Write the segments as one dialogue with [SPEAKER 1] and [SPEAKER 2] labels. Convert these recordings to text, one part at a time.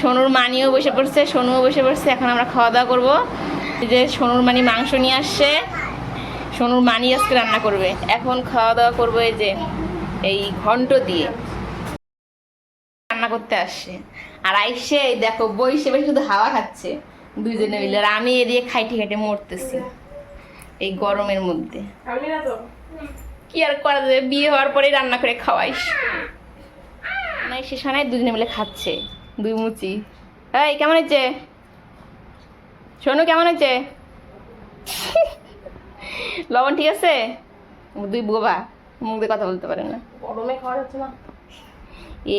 [SPEAKER 1] সোনুর মানিও বসে পড়ছে, সোনুও বসে পড়ছে। এখন আমরা খাওয়া দাওয়া করবো। এই যে সোনুর মানি মাংস নিয়ে আসছে, সোনুর মানি আজকে রান্না করবে। এখন খাওয়া দাওয়া করবো এই যে এই ঘন্ট দিয়ে রান্না করতে আসছে। আর আইসে দেখো বইসে বসে শুধু হাওয়া খাচ্ছে দুইজনে মিলে, আর আমি এদিকে খাইটে খাইটে মরতেছি এই গরমের মধ্যে। কি আর করা যাবে, বিয়ে হওয়ার পরেই রান্না করে খাওয়াইস নাই, শেষ হয় নাই। দুজনে মিলে খাচ্ছে দুই মুচি। এই কেমন হয়েছে সোনু, কেমন হয়েছে? লবণ ঠিক আছে? দুই বোবা, মুখ দিয়ে কথা বলতে পারে না।
[SPEAKER 2] গরমে খাওয়া যাচ্ছে না,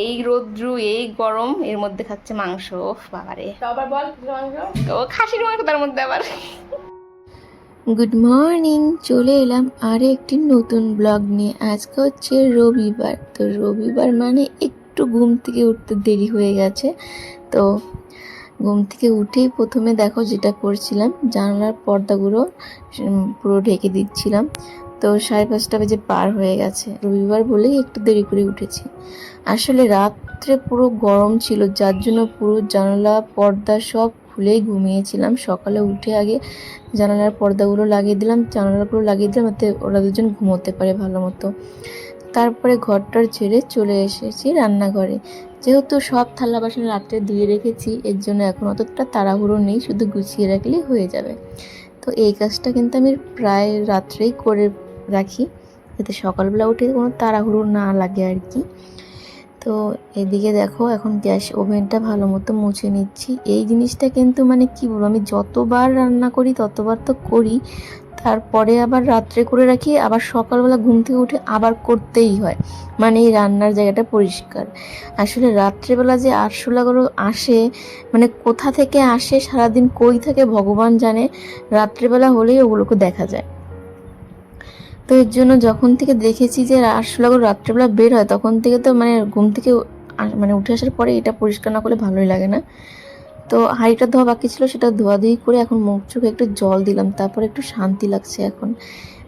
[SPEAKER 1] এই রোদ্রু এই গরম, এর মধ্যে খাচ্ছে মাংস। ওফ বাবারে,
[SPEAKER 2] আবার বল মাংস,
[SPEAKER 1] ও খাসির মাংস তার মধ্যে আবার।
[SPEAKER 3] গুড মর্নিং, চলে এলাম আরও একটি নতুন ব্লগ নিয়ে। আজকে হচ্ছে রবিবার, তো রবিবার মানে একটু ঘুম থেকে উঠতে দেরি হয়ে গেছে। তো ঘুম থেকে উঠেই প্রথমে দেখো যেটা করছিলাম, জানলার পর্দাগুলো পুরো ঢেকে দিচ্ছিলাম। তো 5:30 বাজে পার হয়ে গেছে, রবিবার বলেই একটু দেরি করে উঠেছি। আসলে রাত্রে পুরো গরম ছিল, যার জন্য পুরো জানালা পর্দা সব খুলেই ঘুমিয়েছিলাম। সকালে উঠে আগে জানালার পর্দাগুলো লাগিয়ে দিলাম, জানালাগুলো লাগিয়ে দিলাম, যাতে ওরা দুজন ঘুমোতে পারে ভালো মতো। তারপরে ঘরটার ছেড়ে চলে এসেছি রান্নাঘরে। যেহেতু সব থালা বাসন রাত্রে ধুয়ে রেখেছি, এর জন্য এখন অতটা তাড়াহুড়ো নেই, শুধু গুছিয়ে রাখলেই হয়ে যাবে। তো এই কাজটা কিন্তু আমি প্রায় রাত্রেই করে রাখি, যাতে সকালবেলা উঠে কোনো তাড়াহুড়ো না লাগে আর কি। তো এদিকে দেখো এখন গ্যাস ওভেনটা ভালো মতো মুছে নিচ্ছি। এই জিনিসটা কিন্তু মানে কি বলবো, আমি যতবার রান্না করি ততবার তো করি, তারপরে আবার রাত্রে করে রাখি, আবার সকালবেলা ঘুম থেকে উঠে আবার করতেই হয়। মানে এই রান্নার জায়গাটা পরিষ্কার। আসলে রাত্রেবেলা যে আরশোলাগুলো আসে, মানে কোথা থেকে আসে, সারাদিন কই থাকে ভগবান জানে, রাত্রেবেলা হলেই ওগুলোকে দেখা যায়। তো এর জন্য যখন থেকে দেখেছি যে আরশোলাগুলো রাত্রেবেলা বের হয়, তখন থেকে তো মানে ঘুম থেকে মানে উঠে আসার পরে এটা পরিষ্কার না করলে ভালোই লাগে না। তো হাঁড়িটা ধোয়া বাকি ছিল, সেটা ধোয়াধুয়ি করে এখন মুখ চোখে একটু জল দিলাম, তারপর একটু শান্তি লাগছে এখন।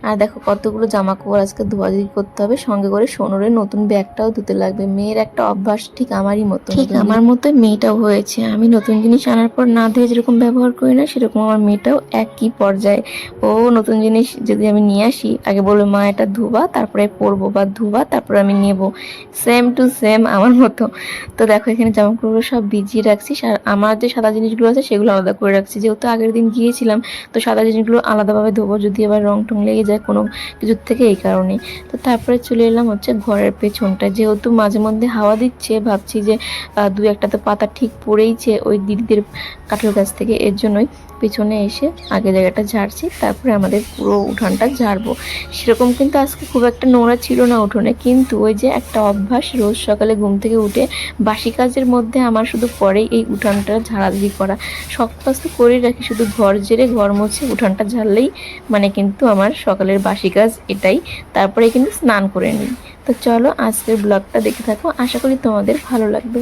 [SPEAKER 3] আর দেখো কতগুলো জামা কাপড় আজকে ধোয়াধুয়ি করতে হবে, সঙ্গে করে সোনরের নতুন ব্যাগটাও ধুতে লাগবে। মেয়ের একটা অভ্যাস ঠিক আমারই মতো, ঠিক আমার মতোই মেয়েটাও হয়েছে। আমি নতুন জিনিস আনার পর না ধুয়ে যেরকম ব্যবহার করি না, সেরকম আমার মেয়েটাও একই পর্যায়ে। ও নতুন জিনিস যদি আমি নিয়ে আসি, আগে বলবে মা এটা ধুবা তারপরে পরবো, বা ধুবা তারপরে আমি নেবো। সেম টু সেম আমার মতো। তো দেখো এখানে জামা কাপড়গুলো সব ভিজিয়ে রাখছি, আর আমার যে সাদা জিনিসগুলো আছে সেগুলো আলাদা করে রাখছি, যেহেতু আগের দিন গিয়েছিলাম। তো সাদা জিনিসগুলো আলাদাভাবে ধোবো, যদি আবার রং টং লেগে যায় কোনো কিছুর থেকে, এই কারণে। তো তারপরে চলে এলাম হচ্ছে ঘরের পেছনটা, যেহেতু মাঝে মধ্যে হাওয়া দিচ্ছে, ভাবছি যে দু একটা তো পাতা ঠিক পড়েইছে ওই দিদিদের কাঁঠাল গাছ থেকে, এর জন্যই পেছনে এসে আগে জায়গাটা ঝাড়ছি, তারপরে আমাদের পুরো উঠানটা ঝাড়বো। সেরকম কিন্তু আজকে খুব একটা নোংরা ছিল না উঠোনে, কিন্তু ওই যে একটা অভ্যাস, রোজ সকালে ঘুম থেকে উঠে বাসি কাজের মধ্যে আমার শুধু পরেই এই উঠানটা ঝাড়াঝাড়ি করা। সব কাজ তো করেই রাখি, শুধু ঘর ঝেড়ে ঘর মুছে উঠানটা ঝাড়লেই মানে কিন্তু আমার সকালের বাসি কাজ এটাই। তারপরে কিন্তু স্নান করে নিই। তো চলো আজকের ব্লগটা দেখে থাকো, আশা করি তোমাদের ভালো লাগবে।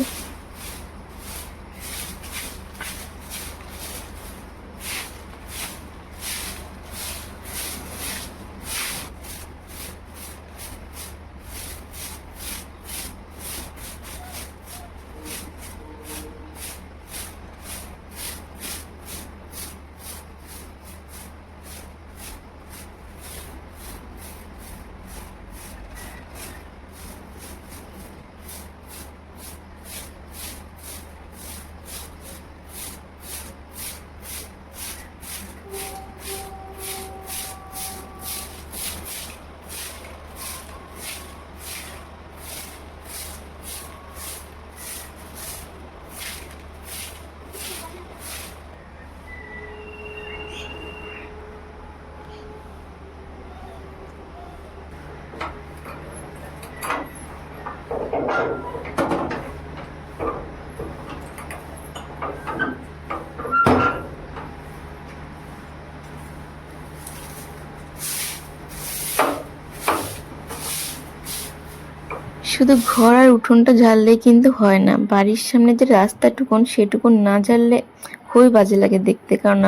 [SPEAKER 3] শুধু ঘর আর উঠোনটা ঝাড়লে কিন্তু হয় না, বাড়ির সামনে যে রাস্তাটুকুন সেটুকুন না ঝাড়লে খুবই বাজে লাগে দেখতে, কারণ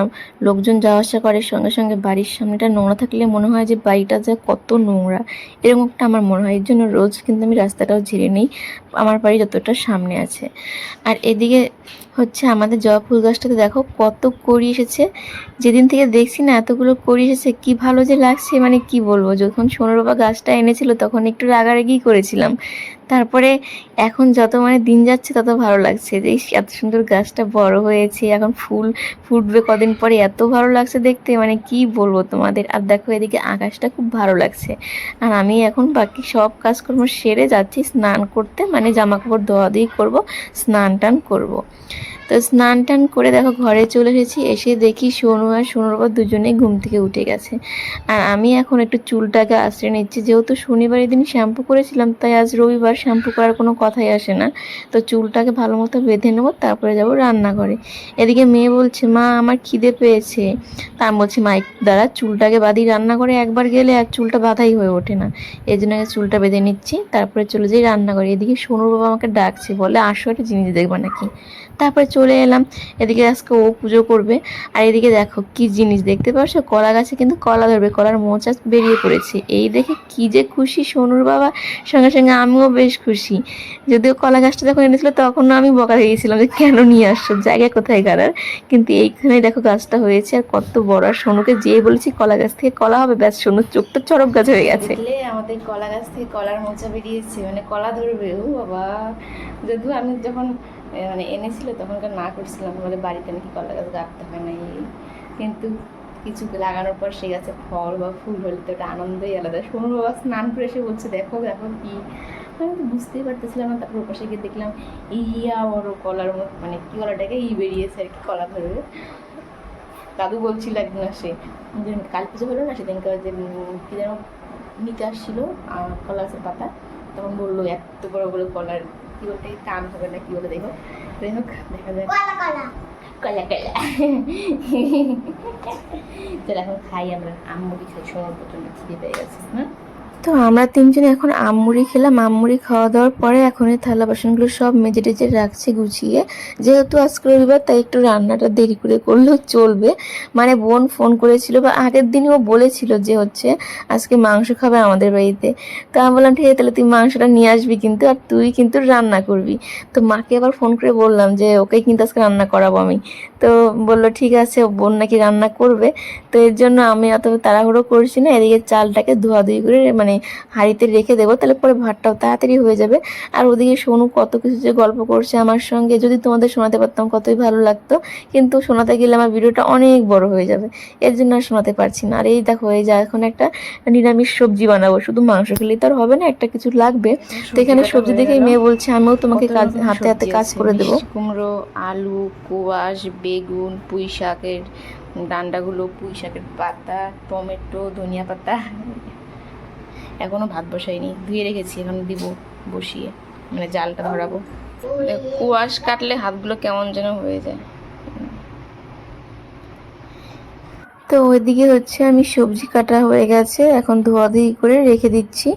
[SPEAKER 3] লোকজন যাওয়া আসা করে, সঙ্গে সঙ্গে বাড়ির সামনেটা নোংরা থাকলে মনে হয় যে বাড়িটা যে কত নোংরা, এরকম একটা আমার মনে হয়। এর জন্য রোজ কিন্তু আমি রাস্তাটাও ঝেড়ে নিই, আমার বাড়ি যতটা সামনে আছে। আর এদিকে হচ্ছে আমাদের জবা ফুল গাছটাতে দেখো কত কড়ি এসেছে। যেদিন থেকে দেখছি না এতগুলো কড়ি এসেছে, কি ভালো যে লাগছে, মানে কি বলবো। যখন সোনুর বাবা গাছটা এনেছিল তখন একটু রাগারাগি করেছিলাম, তারপরে এখন যত মানে দিন যাচ্ছে তত ভালো লাগছে যে ইস, এত সুন্দর গাছটা বড় হয়েছে, এখন ফুল ফুটবে কদিন পরে, এত ভালো লাগছে দেখতে, মানে কি বলবো তোমাদের। আর দেখো এদিকে আকাশটা খুব ভালো লাগছে। আর আমি এখন বাকি সব কাজকর্ম সেরে যাচ্ছি স্নান করতে, মানে জামা কাপড় ধোয়াধুয়ি করবো, স্নান টান করবো। তো স্নান টান করে দেখো ঘরে চলে এসেছি, এসে দেখি সোনু আর সোনুর বাবা দুজনেই ঘুম থেকে উঠে গেছে। আর আমি এখন একটু চুলটাকে আশ্রয় নিচ্ছি, যেহেতু শনিবার দিন শ্যাম্পু করেছিলাম, তাই আজ রবিবার শ্যাম্পু করার কোনো কথাই আসে না। তো চুলটাকে ভালো মতো বেঁধে নেবো, তারপরে যাবো রান্নাঘরে। এদিকে মেয়ে বলছে মা আমার খিদে পেয়েছে, তা আমি বলছি মা দ্বারা চুলটাকে বাঁধি, রান্নাঘরে একবার গেলে আর চুলটা বাঁধাই হয়ে ওঠে না, এই জন্য চুলটা বেঁধে নিচ্ছি, তারপরে চলে যাই রান্নাঘরে। এদিকে সোনুর বাবা আমাকে ডাকছে, বলে আসো একটা জিনিস দেখবা নাকি। তারপরে চলে এলাম, এদিকে আজকে ও পুজো করবে। আর এদিকে দেখো কি জিনিস দেখতে পাচ্ছ, কলা গাছে কিন্তু কলা ধরবে, কলার মোচা বেরিয়ে পড়েছে। এই দেখে কি যে খুশি সোনুর বাবা, সঙ্গে সঙ্গে আমিও বেশ খুশি। যদিও কলা গাছটা যখন এনেছিল তখনও আমি বকা দিয়ে গেছিলাম যে কেন নিয়ে আসছো, জায়গা কোথায় কারার। কিন্তু এইখানে দেখো গাছটা হয়েছে, আর কত বড়। আর সোনুকে যেয়ে বলেছি কলা গাছ থেকে কলা হবে, ব্যাস সোনুর চোখ তো চড়ক গাছ হয়ে গেছে।
[SPEAKER 1] দেখলে আমাদের কলা গাছ থেকে কলার মোচা বেরিয়েছে, মানে কলা ধরবে। ও বাবা, যদিও আমি যখন মানে এনেছিল তখনকার না করছিলাম, আমাদের বাড়িতে নাকি কলা গাছ গাঁথতে হয় না, কিন্তু কিছু লাগানোর পর সে গাছে ফল বা ফুল হলে তো ওটা আনন্দই আলাদা। সোনুর বাবা স্নান করে এসে বলছে দেখো দেখো কি, আমি তো বুঝতেই পারতেছিলাম না। তারপর ওপাশে গিয়ে দেখলাম ইয়া বড় কলার মতো, মানে কি কলাটাকে বেরিয়েছে আর কি, কলা ধরবে। দাদু বলছিল একদিন আসে, যে কালী পুজো হলো না সেদিনকার, যে কী যেন নিতে আসছিলো কলা গাছের পাতা, তখন বললো এত বড় বড় কলার কী বলতে কান হবে না কি বলে, দেখো যাই হোক দেখা যায় কলা কলা কলা কলা। চল এখন খাই আমরা, আম্মুরি খাই, সময় প্রচন্ড খিদে পেয়ে গেছে। হ্যাঁ,
[SPEAKER 3] তো আমরা তিনজনে এখন আমমুড়ি খেলাম। আমমুড়ি খাওয়া দাওয়ার পরে এখন এই থালা বাসনগুলো সব মেজে টেজে রাখছি গুছিয়ে। যেহেতু আজকে রবিবার তাই একটু রান্নাটা দেরি করে করলেও চলবে। মানে বোন ফোন করেছিল, বা আগের দিনই ও বলেছিল যে হচ্ছে আজকে মাংস খাবে আমাদের বাড়িতে। তো আমি বললাম ঠিক আছে তাহলে তুই মাংসটা নিয়ে আসবি কিন্তু, আর তুই কিন্তু রান্না করবি। তো মাকে আবার ফোন করে বললাম যে ওকে কিন্তু আজকে রান্না করাবো আমি। তো বললো ঠিক আছে, ও বোন নাকি রান্না করবে। তো এর জন্য আমি অত তাড়াহুড়ো করছি না, এদিকে চালটাকে ধোয়াধুয়ি করে মানে হাঁড়িতে রেখে দেবো, তাহলে পরে ভাতটাও তাড়াতাড়ি হয়ে যাবে। আর ওদিকে সোনু কত কিছু যে গল্প করছে আমার সঙ্গে, যদি তোমাদের শোনাতে পারতাম কতই ভালো লাগতো, কিন্তু শোনাতে গেলে আমার ভিডিওটা অনেক বড় হয়ে যাবে, এর জন্য আর শোনাতে পারছি না। আর এই দেখো এই যে এখন একটা নিরামিষ সবজি বানাবো, শুধু মাংস খেলেই তো আর হবে না, একটা কিছু লাগবে। তো এখানে সবজি দেখেই মেয়ে বলছে আমিও তোমাকে কাজ হাতে হাতে কাজ করে দেবো।
[SPEAKER 1] কুমড়ো, আলু, কোয়াশ, বেগুন, পুঁই শাকের ডান্ডাগুলো, পুঁই শাকের পাতা, টমেটো, ধনিয়া পাতা। এখনো ভাত বসাইনি, ধুয়ে রেখেছি, এখন দিব বসিয়ে, মানে জালটা ধরাবো। কুয়াশ কাটলে হাতগুলো কেমন যেন হয়ে যায়।
[SPEAKER 3] তো ওইদিকে হচ্ছে আমি সবজি কাটা হয়ে গেছে, এখন ধোয়াধুয়ি করে রেখে দিচ্ছি।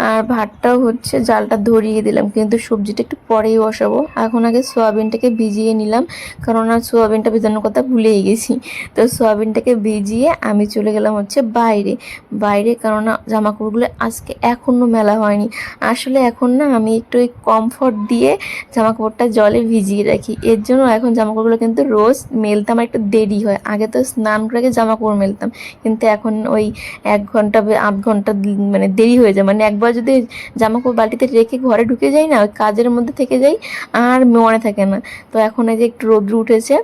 [SPEAKER 3] আর ভাতটাও হচ্ছে জালটা ধরিয়ে দিলাম, কিন্তু সবজিটা একটু পরেই বসাবো। এখন আগে সয়াবিনটাকে ভিজিয়ে নিলাম, কারণ আর সয়াবিনটা ভেজানোর কথা ভুলেই গেছি। তো সয়াবিনটাকে ভিজিয়ে আমি চলে গেলাম হচ্ছে বাইরে বাইরে, কারণ জামা কাপড়গুলো আজকে এখনও মেলা হয়নি। আসলে এখন না আমি একটু ওই কমফর্ট দিয়ে জামা কাপড়টা জলে ভিজিয়ে রাখি, এর জন্য এখন জামা কাপড়গুলো কিন্তু রোজ মেলতে আমার একটু দেরি হয়। আগে তো স্নান করে আগে জামা কাপড় মেলতাম, কিন্তু এখন ওই 1 ঘন্টা 8 ঘন্টা মানে দেরি হয়ে যায়। মানে একবার যদি জামা কাপড় বালতিতে রেখে ঘরে ঢুকে যাই না, ওই কাজের মধ্যে থেকে যাই, আর মনে থাকে না। তো এখন এই যে একটু রোদ্র উঠেছে,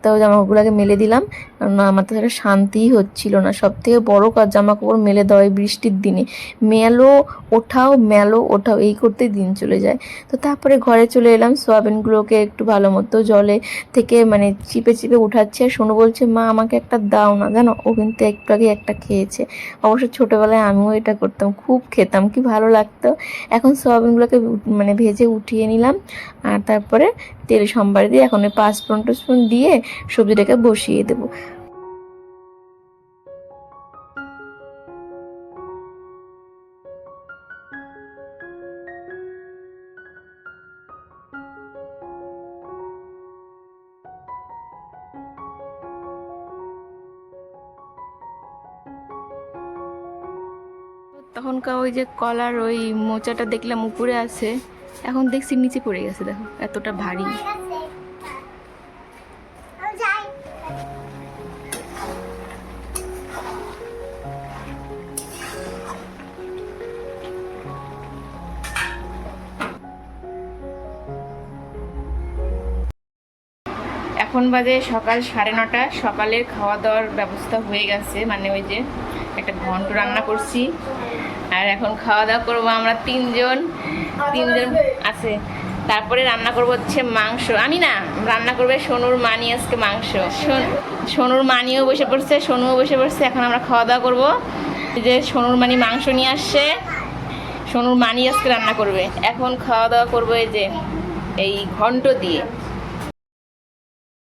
[SPEAKER 3] তো জামা কাপড়গুলোকে মেলে দিলাম। না আমার তো সেটা শান্তিই হচ্ছিল না। সব থেকে বড় কাজ জামা কাপড় মেলে দেওয়া এই বৃষ্টির দিনে, মেলো ওঠাও এই করতেই দিন চলে যায়। তো তারপরে ঘরে চলে এলাম, সোয়াবিনগুলোকে একটু ভালো মতো জলে থেকে মানে চিপে চিপে উঠাচ্ছে। আর শোনো বলছে মা আমাকে একটা দাও না, জানো ও কিন্তু একটু আগে একটা খেয়েছে। অবশ্য ছোটোবেলায় আমিও এটা করতাম, খুব খেতাম, কি ভালো লাগতো। এখন সোয়াবিনগুলোকে মানে ভেজে উঠিয়ে নিলাম, আর তারপরে তেল সম্বার দিয়ে এখন ওই 5 ফোড়ন দিয়ে সবজিটাকে বসিয়ে দেবো।
[SPEAKER 1] তখনকার ওই যে কলার ওই মোচাটা দেখলাম উপরে আছে, এখন দেখছি নিচে পড়ে গেছে, দেখো এতটা ভারী। এখন বাজে সকাল 9:30। সকালের খাওয়া দাওয়ার ব্যবস্থা হয়ে গেছে, মানে ওই যে একটা ঘন্ট রান্না করছি, আর এখন খাওয়া দাওয়া করবো আমরা তিনজন আছে। তারপরে রান্না করবো হচ্ছে মাংস, আমি না, রান্না করবে সোনুর মানি আজকে মাংস। সোনুর মানিও বসে পড়ছে, সোনুও বসে পড়ছে, এখন আমরা খাওয়া দাওয়া করবো। যে সোনুর মানি মাংস নিয়ে আসছে, সোনুর মানি আজকে রান্না করবে। এখন খাওয়া দাওয়া করবো এই যে এই ঘন্ট দিয়ে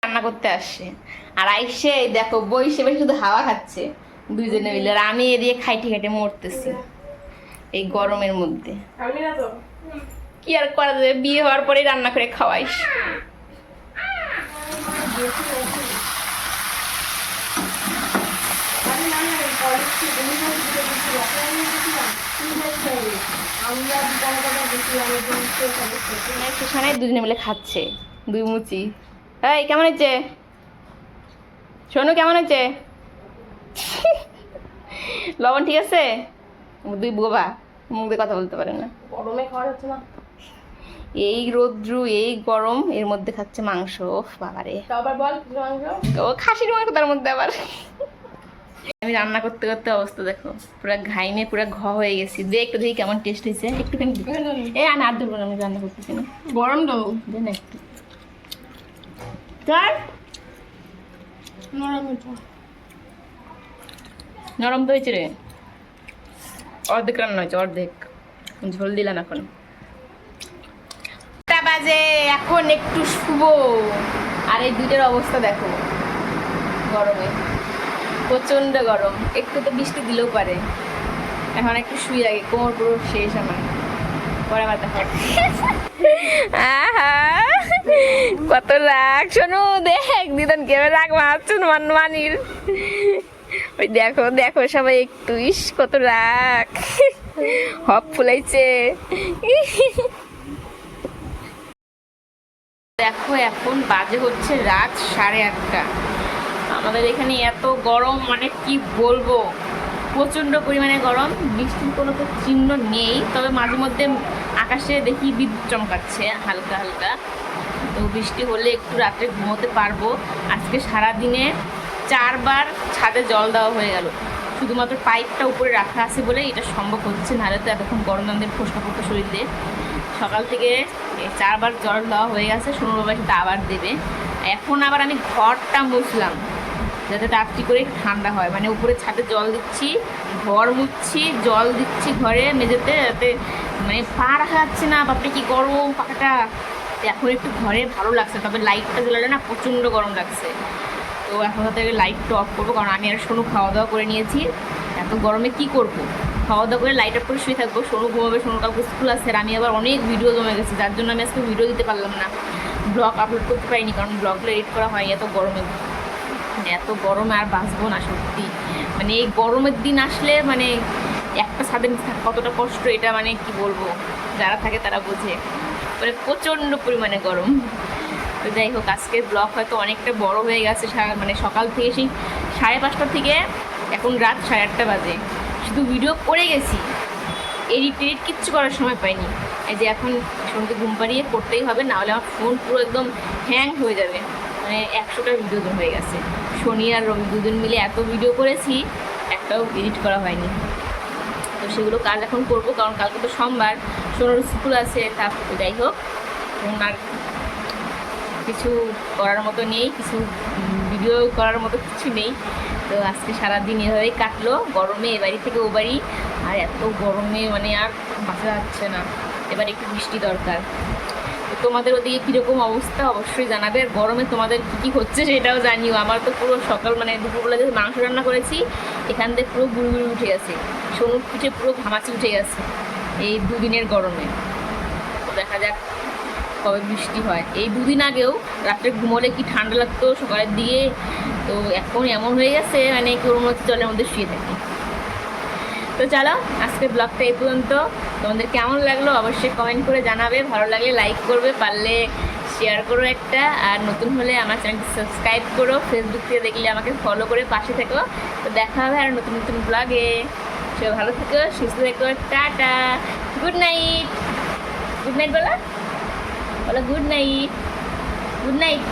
[SPEAKER 1] রান্না করতে আসছে। আর আইসে দেখো বইসে বসে শুধু হাওয়া খাচ্ছে দুইজনে মিলে, আর আমি এদিকে খাইটে খাইটে মরতেছি এই গরমের মধ্যে।
[SPEAKER 2] আমি না তো
[SPEAKER 1] কি আর করা যাবে, বিয়ে হওয়ার পরেই রান্না করে খাওয়াইস। সেখানে দুজনে মিলে খাচ্ছে, দুই মুচি। এই কেমন হয়েছে সোনু, কেমন হয়েছে? লবণ ঠিক আছে? দুই বোবা, মুখ দিয়ে কথা বলতে পারে না।
[SPEAKER 2] গরমে খাওয়া যাচ্ছে না।
[SPEAKER 1] এই রৌদ্রু, এই গরম, এর মধ্যে খাচ্ছে মাংস। ওফ বাবারে,
[SPEAKER 2] আবার বল মাংস,
[SPEAKER 1] ও খাসির মাংস, তার মধ্যে আবার। আমি রান্না করতে করতে অবস্থা দেখো, পুরো ঘাইমে পুরো ঘ হয়ে গেছি। একটু দেখি কেমন টেস্ট হয়েছে, একটুখানি। আমি আর ধরবো না, আমি রান্না করতেছি না,
[SPEAKER 2] গরম তো
[SPEAKER 1] দেন একটু। চল, নরম তো হয়েছে রে, অর্ধেক রান্না হয়েছে, অর্ধেক ঝোল দিলাম। এখন বাজে, এখন একটু শুবো। আর এই দুইটার অবস্থা দেখো, গরমে প্রচন্ড গরম। একটু তো বৃষ্টি দিলেও পারে, এখন একটু শুই আগে, কোমর পুরো শেষ আমার। পরে আবার দেখো। কত রাগ শোনো, দেখ দিদন কেমন রাগ মারছুন মানির। ওই দেখো দেখো সবাই একটু, ইস কত রাগ, হপ ফুলাইছে। দেখো এখন বাজে হচ্ছে রাত 8:30। আমাদের এখানে এত গরম, মানে কি বলবো, প্রচণ্ড পরিমাণে গরম। বৃষ্টির কোনো তো চিহ্ন নেই, তবে মাঝে মধ্যে আকাশে দেখি বিদ্যুৎ চমকাচ্ছে হালকা হালকা। তো বৃষ্টি হলে একটু রাত্রে ঘুমোতে পারবো। আজকে সারাদিনে 4 বার ছাদে জল দেওয়া হয়ে গেল, শুধুমাত্র পাইপটা উপরে রাখা আছে বলে এটা সম্ভব হচ্ছে, নাহলে তো এতক্ষণ গরম আমাদের ফোসকা ফোসকা শরীর দিয়ে। সকাল থেকে 4 বার জল দেওয়া হয়ে গেছে, সোনুর বাবা সেটা আবার দেবে। এখন আবার আমি ঘরটা মুছলাম যাতে রাত্রি করে ঠান্ডা হয়, মানে উপরে ছাদে জল দিচ্ছি, ঘর মুছছি, জল দিচ্ছি ঘরে মেঝেতে, যাতে মানে পা রাখা যাচ্ছে না, বাপরে কি গরম পাখাটা। এখন একটু ঘরে ভালো লাগছে, তবে লাইটটা জ্বলালে না প্রচণ্ড গরম লাগছে। তো এখন থেকে লাইটটা অফ করবো, কারণ আমি আর সোনু খাওয়া দাওয়া করে নিয়েছি। এত গরমে কি করব, খাওয়া দাওয়া করে লাইট অফ করে শুয়ে থাকবো। সোনু ঘুমাবে, সোনু কাউকে স্কুল আসছে, আর আমি আবার অনেক ভিডিও জমে গেছে, যার জন্য আমি আজকে ভিডিও দিতে পারলাম না, ব্লগ আপলোড করতে পারিনি, কারণ ব্লগগুলো এডিট করা হয় এত গরমে। এত গরমে আর বাঁচবো না সত্যি, মানে এই গরমের দিন আসলে মানে একটা ছাদের নিচে থাকা কতটা কষ্ট, এটা মানে কি বলবো, যারা থাকে তারা বোঝে। মানে প্রচণ্ড পরিমাণে গরম। তো যাই হোক, আজকের ব্লগ হয়তো অনেকটা বড় হয়ে গেছে, মানে সকাল থেকে সেই 5:30 থেকে এখন রাত 8:30 বাজে, শুধু ভিডিও করে গেছি, এডিট কিচ্ছু করার সময় পাইনি। এই যে এখন সন্ধ্যে ঘুম পাড়িয়ে করতেই হবে, নাহলে আমার ফোন পুরো একদম হ্যাং হয়ে যাবে। মানে 100টা ভিডিও হয়ে গেছে, শনি আর রবি দুদিন মিলে এত ভিডিও করেছি, একটাও এডিট করা হয়নি। তো সেগুলো কাজ এখন করবো, কারণ কালকে তো সোমবার, সোনার স্কুল আছে। তারপর যাই হোক, আর কিছু করার মতো নেই, কিছু ভিডিও করার মতো কিছু নেই। তো আজকে সারাদিন এভাবেই কাটলো, গরমে এ বাড়ি থেকে ও বাড়ি, আর এত গরমে মানে আর বাঁচা যাচ্ছে না। এবার একটু বৃষ্টি দরকার। তো তোমাদের ওদিকে কীরকম অবস্থা অবশ্যই জানাবে, আর গরমে তোমাদের কী কী হচ্ছে সেটাও জানিও। আমার তো পুরো সকাল মানে দুপুরবেলা যে মাংস রান্না করেছি, এখান থেকে পুরো গুড়ি উঠে গেছে, সোনুর পিঠে পুরো ঘামাচি উঠে গেছে এই দুদিনের গরমে। তো দেখা যাক কবে বৃষ্টি হয়। এই 2 দিন আগেও রাত্রে ঘুমোলে কি ঠান্ডা লাগতো সকালের দিকে, তো এখন এমন হয়ে গেছে মানে কোনো মতো জলের মধ্যে শুয়ে থাকি। তো চলো আজকের ব্লগটা এই পর্যন্ত। তোমাদের কেমন লাগলো অবশ্যই কমেন্ট করে জানাবে, ভালো লাগলে লাইক করবে, পারলে শেয়ার করো একটা, আর নতুন হলে আমার চ্যানেলটি সাবস্ক্রাইব করো, ফেসবুক থেকে দেখলে আমাকে ফলো করে পাশে থেকো। তো দেখা হবে আর নতুন নতুন ব্লগে। সে ভালো থেকো, সুস্থ থেকো, tata, good night. Good night বলো, বলো গুড নাইট, গুড নাইট।